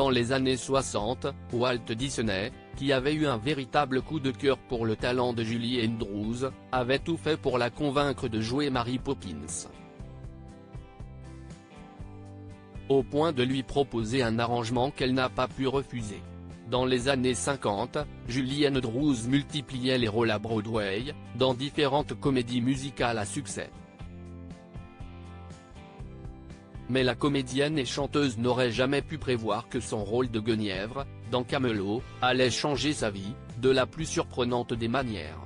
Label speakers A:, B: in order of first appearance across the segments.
A: Dans les années 60, Walt Disney, qui avait eu un véritable coup de cœur pour le talent de Julie Andrews, avait tout fait pour la convaincre de jouer Mary Poppins. Au point de lui proposer un arrangement qu'elle n'a pas pu refuser. Dans les années 50, Julie Andrews multipliait les rôles à Broadway, dans différentes comédies musicales à succès. Mais la comédienne et chanteuse n'aurait jamais pu prévoir que son rôle de Guenièvre, dans Camelot, allait changer sa vie, de la plus surprenante des manières.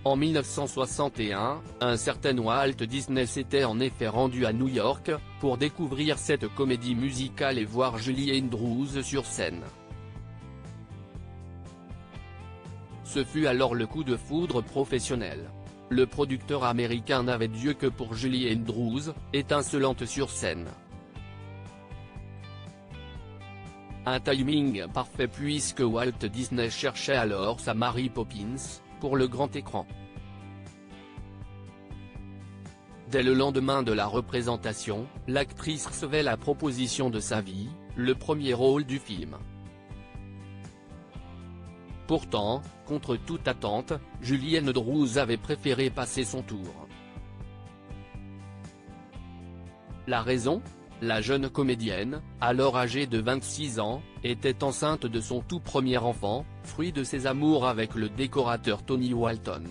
A: En 1961, un certain Walt Disney s'était en effet rendu à New York, pour découvrir cette comédie musicale et voir Julie Andrews sur scène. Ce fut alors le coup de foudre professionnel. Le producteur américain n'avait d'yeux que pour Julie Andrews, étincelante sur scène. Un timing parfait puisque Walt Disney cherchait alors sa Mary Poppins, pour le grand écran. Dès le lendemain de la représentation, l'actrice recevait la proposition de sa vie, le premier rôle du film. Pourtant, contre toute attente, Julie Andrews avait préféré passer son tour. La raison ? La jeune comédienne, alors âgée de 26 ans, était enceinte de son tout premier enfant, fruit de ses amours avec le décorateur Tony Walton.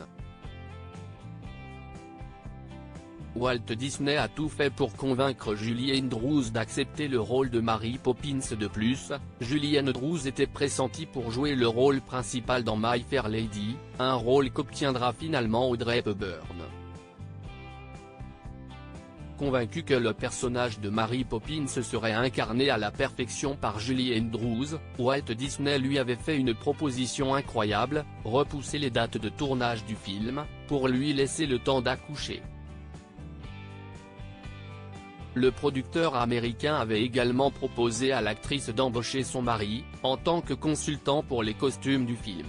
A: Walt Disney a tout fait pour convaincre Julie Andrews d'accepter le rôle de Mary Poppins. De plus, Julie Andrews était pressentie pour jouer le rôle principal dans My Fair Lady, un rôle qu'obtiendra finalement Audrey Hepburn. Convaincu que le personnage de Mary Poppins serait incarné à la perfection par Julie Andrews, Walt Disney lui avait fait une proposition incroyable, repousser les dates de tournage du film, pour lui laisser le temps d'accoucher. Le producteur américain avait également proposé à l'actrice d'embaucher son mari, en tant que consultant pour les costumes du film.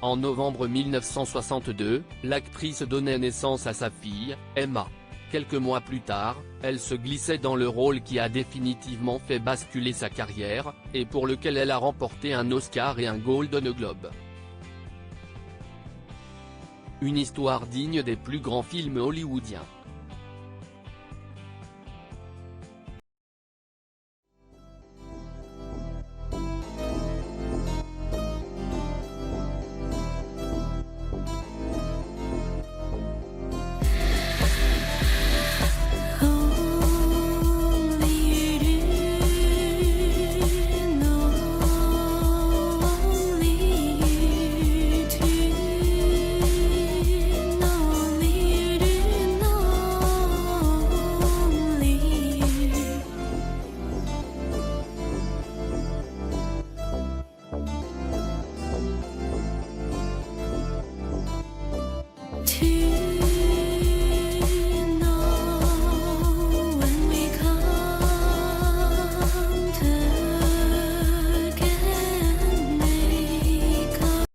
A: En novembre 1962, l'actrice donnait naissance à sa fille, Emma. Quelques mois plus tard, elle se glissait dans le rôle qui a définitivement fait basculer sa carrière, et pour lequel elle a remporté un Oscar et un Golden Globe. Une histoire digne des plus grands films hollywoodiens.